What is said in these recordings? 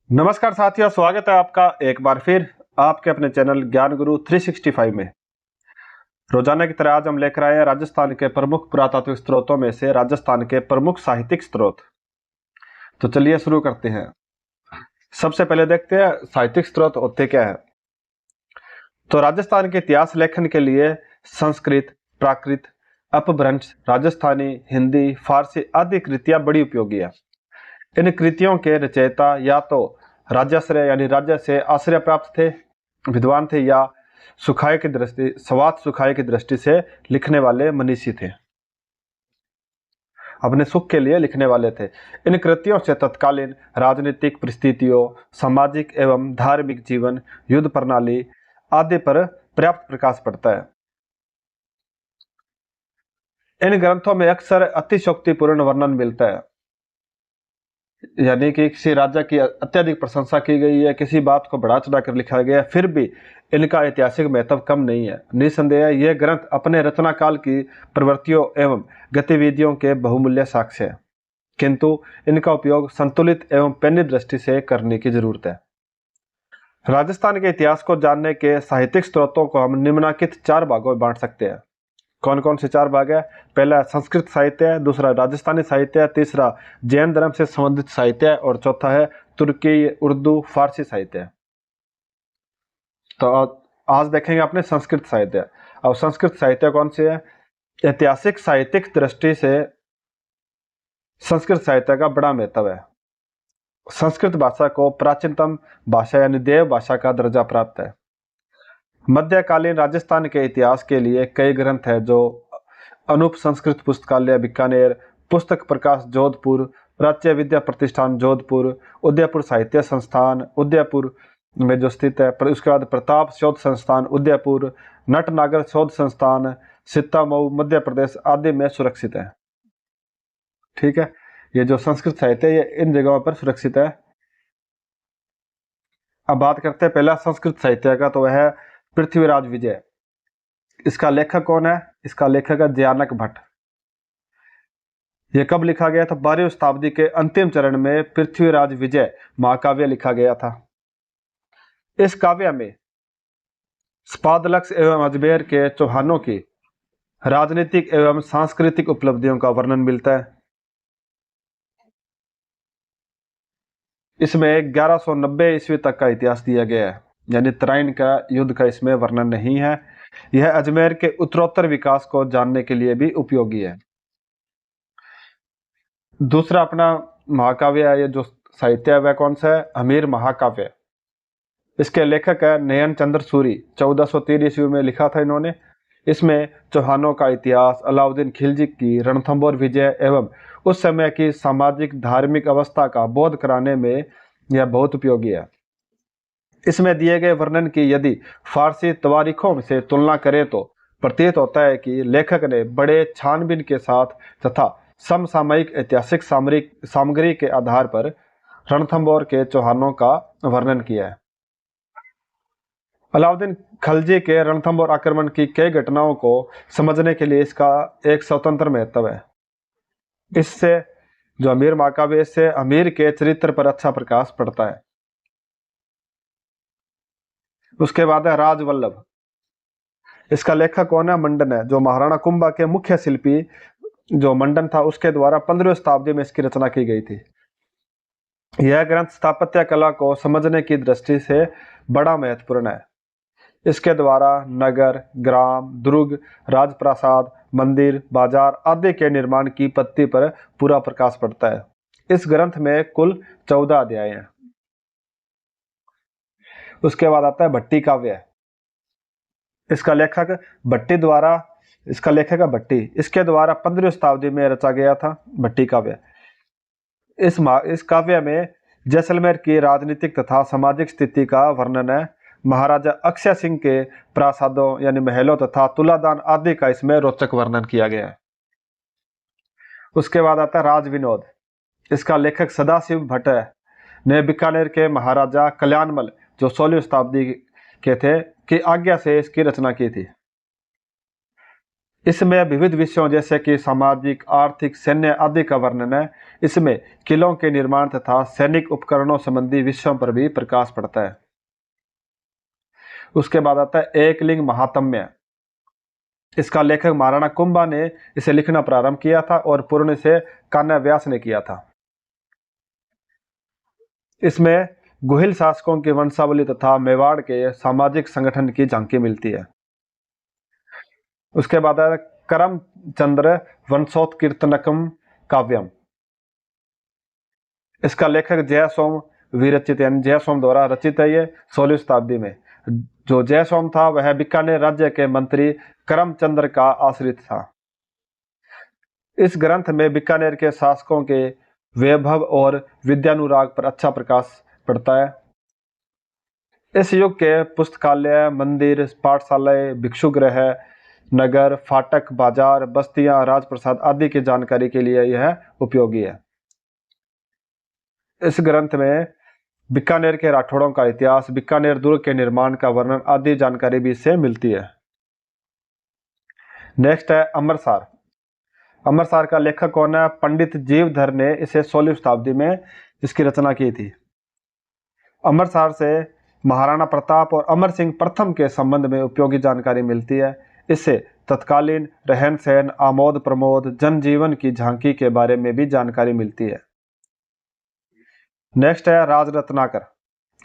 नमस्कार साथियों, स्वागत है आपका एक बार फिर आपके अपने चैनल ज्ञान गुरु 365 में। रोजाना की तरह आज हम लेकर आए हैं राजस्थान के प्रमुख पुरातात्विक स्रोतों में से राजस्थान के प्रमुख साहित्यिक स्रोत। तो चलिए शुरू करते हैं। सबसे पहले देखते हैं साहित्यिक स्रोत होते क्या है। तो राजस्थान के इतिहास लेखन के लिए संस्कृत, प्राकृत, अपभ्रंश, राजस्थानी, हिंदी, फारसी आदि कृतियां बड़ी उपयोगी है। इन कृतियों के रचयिता या तो राजाश्रय यानी राज्य से आश्रय प्राप्त थे, विद्वान थे, या स्वार्थ सुखाय की दृष्टि से लिखने वाले मनीषी थे, अपने सुख के लिए लिखने वाले थे। इन कृतियों से तत्कालीन राजनीतिक परिस्थितियों, सामाजिक एवं धार्मिक जीवन, युद्ध प्रणाली आदि पर पर्याप्त प्रकाश पड़ता है। इन ग्रंथों में अक्सर अतिशयोक्तिपूर्ण वर्णन मिलता है, यानी कि किसी राजा की अत्यधिक प्रशंसा की गई है, किसी बात को बढ़ा चढ़ा कर लिखा गया है, फिर भी इनका ऐतिहासिक महत्व कम नहीं है। निसंदेह यह ग्रंथ अपने रचना काल की प्रवृत्तियों एवं गतिविधियों के बहुमूल्य साक्ष्य है, किंतु इनका उपयोग संतुलित एवं पैनी दृष्टि से करने की जरूरत है। राजस्थान के इतिहास को जानने के साहित्यिक स्रोतों को हम निम्नलिखित 4 भागों में बांट सकते हैं। कौन कौन से 4 भाग है? पहला संस्कृत साहित्य है, दूसरा राजस्थानी साहित्य है, तीसरा जैन धर्म से संबंधित साहित्य है और चौथा है तुर्की, उर्दू, फारसी साहित्य है। तो आज देखेंगे अपने संस्कृत साहित्य। अब संस्कृत साहित्य कौन से है? ऐतिहासिक साहित्यिक दृष्टि से संस्कृत साहित्य का बड़ा महत्व है। संस्कृत भाषा को प्राचीनतम भाषा यानी देव भाषा का दर्जा प्राप्त है। मध्यकालीन राजस्थान के इतिहास के लिए कई ग्रंथ हैं जो अनूप संस्कृत पुस्तकालय बीकानेर, पुस्तक प्रकाश जोधपुर, प्राच्य विद्या प्रतिष्ठान जोधपुर, उदयपुर साहित्य संस्थान उदयपुर में जो स्थित है, पर उसके बाद प्रताप शोध संस्थान उदयपुर, नटनागर शोध संस्थान सीतामऊ मध्य प्रदेश आदि में सुरक्षित है। ठीक है, ये जो संस्कृत साहित्य है ये इन जगहों पर सुरक्षित है। अब बात करते हैं पहला संस्कृत साहित्य का, तो वह है पृथ्वीराज विजय। इसका लेखक कौन है? इसका लेखक है दयानक भट्ट। यह कब लिखा गया था? 12वीं शताब्दी के अंतिम चरण में पृथ्वीराज विजय महाकाव्य लिखा गया था। इस काव्य में स्पादलक्ष एवं अजमेर के चौहानों की राजनीतिक एवं सांस्कृतिक उपलब्धियों का वर्णन मिलता है। इसमें 1190 ईस्वी तक का इतिहास दिया गया है, यानी तराइन का युद्ध का इसमें वर्णन नहीं है। यह अजमेर के उत्तरोत्तर विकास को जानने के लिए भी उपयोगी है। दूसरा अपना महाकाव्य है, ये जो साहित्य है वह कौन सा है? हमीर महाकाव्य। इसके लेखक है नयन चंद्र सूरी। 1403 ईस्वी में लिखा था इन्होंने। इसमें चौहानों का इतिहास, अलाउद्दीन खिलजी की रणथंभौर विजय एवं उस समय की सामाजिक धार्मिक अवस्था का बोध कराने में यह बहुत उपयोगी है। इसमें दिए गए वर्णन की यदि फारसी तवारीखों से तुलना करें तो प्रतीत होता है कि लेखक ने बड़े छानबीन के साथ तथा समसामयिक ऐतिहासिक सामग्री के आधार पर रणथंभौर के चौहानों का वर्णन किया है। अलाउद्दीन खलजी के रणथंभौर आक्रमण की कई घटनाओं को समझने के लिए इसका एक स्वतंत्र महत्व है। इससे जो अमीर महाकाव्य, इससे अमीर के चरित्र पर अच्छा प्रकाश पड़ता है। उसके बाद है राजवल्लभ। इसका लेखक कौन है? मंडन है, जो महाराणा कुंभा के मुख्य शिल्पी जो मंडन था उसके द्वारा 15वीं शताब्दी में इसकी रचना की गई थी। यह ग्रंथ स्थापत्य कला को समझने की दृष्टि से बड़ा महत्वपूर्ण है। इसके द्वारा नगर, ग्राम, दुर्ग, राजप्रासाद, मंदिर, बाजार आदि के निर्माण की पद्धति पर पूरा प्रकाश पड़ता है। इस ग्रंथ में कुल 14 अध्याय हैं। उसके बाद आता है भट्टी काव्य। इसका लेखक है भट्टी। इसके द्वारा 15वीं शताब्दी में रचा गया था भट्टी काव्य। इस काव्य में जैसलमेर की राजनीतिक तथा सामाजिक स्थिति का वर्णन है। महाराजा अक्षय सिंह के प्रासादों यानी महलों तथा तुलादान आदि का इसमें रोचक वर्णन किया गया है। उसके बाद आता है राज विनोद। इसका लेखक सदाशिव भट्ट ने बीकानेर के महाराजा कल्याणमल जो 16वीं शताब्दी के थे की आज्ञा से इसकी रचना की थी। इसमें विविध विषयों जैसे कि सामाजिक, आर्थिक, सैन्य आदि का वर्णन है। इसमें किलों के निर्माण तथा सैनिक उपकरणों संबंधी विषयों पर भी प्रकाश पड़ता है। उसके बाद आता है एकलिंग महात्म्य। इसका लेखक महाराणा कुंभा ने इसे लिखना प्रारंभ किया था और पूर्ण से कान्हा व्यास ने किया था। इसमें गुहिल शासकों की वंशावली तथा मेवाड़ के सामाजिक संगठन की झांकी मिलती है। उसके बाद है करमचंद्र वंशोत्कीर्तनकम काव्यम। इसका लेखक जयसोम विरचित यानी जयसोम द्वारा रचित है। ये 16वीं शताब्दी में। जो जयसोम था वह बीकानेर राज्य के मंत्री करमचंद्र का आश्रित था। इस ग्रंथ में बीकानेर के शासकों के वैभव और विद्यानुराग पर अच्छा प्रकाश पड़ता है। इस युग के पुस्तकालय, मंदिर, पाठशालाएं, भिक्षुगृह, नगर, फाटक, बाजार, बस्तियां, राजप्रसाद आदि की जानकारी के लिए यह उपयोगी है। इस ग्रंथ में बीकानेर के राठौड़ों का इतिहास, बीकानेर दुर्ग के निर्माण का वर्णन आदि जानकारी भी इससे मिलती है। नेक्स्ट है अमरसार। अमरसार का लेखक कौन है? पंडित जीवधर ने इसे 16वीं शताब्दी में इसकी रचना की थी। अमरसार से महाराणा प्रताप और अमर सिंह प्रथम के संबंध में उपयोगी जानकारी मिलती है। इससे तत्कालीन रहन सहन, आमोद प्रमोद, जनजीवन की झांकी के बारे में भी जानकारी मिलती है। नेक्स्ट है राजरत्नाकर।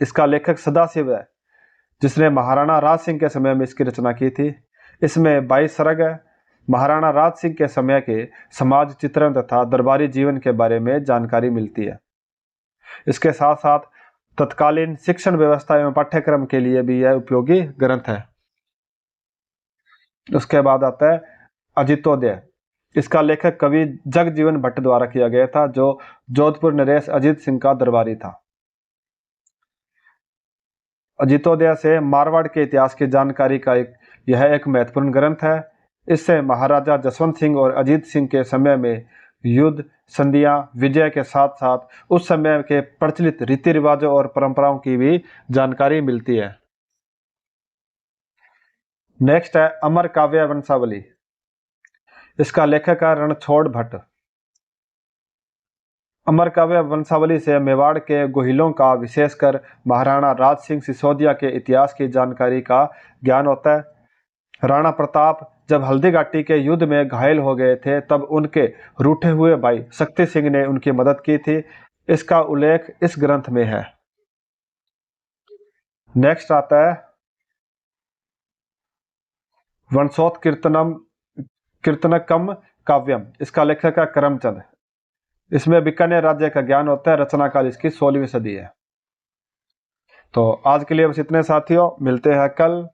इसका लेखक सदाशिव है, जिसने महाराणा राज सिंह के समय में इसकी रचना की थी। इसमें 22 सर्ग है। महाराणा राज सिंह के समय के समाज चित्रण तथा दरबारी जीवन के बारे में जानकारी मिलती है। इसके साथ साथ तत्कालीन शिक्षण व्यवस्था एवं पाठ्यक्रम के लिए भी यह उपयोगी ग्रंथ है। उसके बाद आता है अजितोदय। इसका लेखक कवि जगजीवन भट्ट द्वारा किया गया था, जो जोधपुर नरेश अजित सिंह का दरबारी था। अजितोदय से मारवाड़ के इतिहास की जानकारी का यह एक महत्वपूर्ण ग्रंथ है। इससे महाराजा जसवंत सिंह और अजीत सिंह के समय में युद्ध, संधियां, विजय के साथ साथ उस समय के प्रचलित रीति रिवाजों और परंपराओं की भी जानकारी मिलती है। नेक्स्ट है अमर काव्य वंशावली। इसका लेखक है रणछोड़ भट्ट। अमर काव्य वंशावली से मेवाड़ के गोहिलों का, विशेषकर महाराणा राज सिंह सिसोदिया के इतिहास की जानकारी का ज्ञान होता है। राणा प्रताप जब हल्दी घाटी के युद्ध में घायल हो गए थे, तब उनके रूठे हुए भाई शक्ति सिंह ने उनकी मदद की थी। इसका उल्लेख इस ग्रंथ में है। नेक्स्ट आता है वंशोत्कीर्तनम कीर्तनकम काव्यम। इसका लेखक है करमचंद। इसमें बीकानेर राज्य का ज्ञान होता है। रचना काल इसकी 16वीं सदी है। तो आज के लिए बस इतने साथियों, मिलते हैं कल,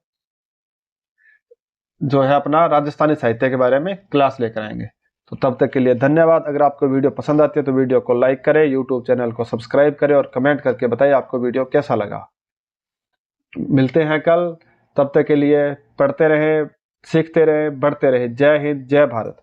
जो है अपना राजस्थानी साहित्य के बारे में क्लास लेकर आएंगे। तो तब तक के लिए धन्यवाद। अगर आपको वीडियो पसंद आती है तो वीडियो को लाइक करें, यूट्यूब चैनल को सब्सक्राइब करें और कमेंट करके बताइए आपको वीडियो कैसा लगा। मिलते हैं कल, तब तक के लिए पढ़ते रहें, सीखते रहें, बढ़ते रहें। जय हिंद, जय भारत।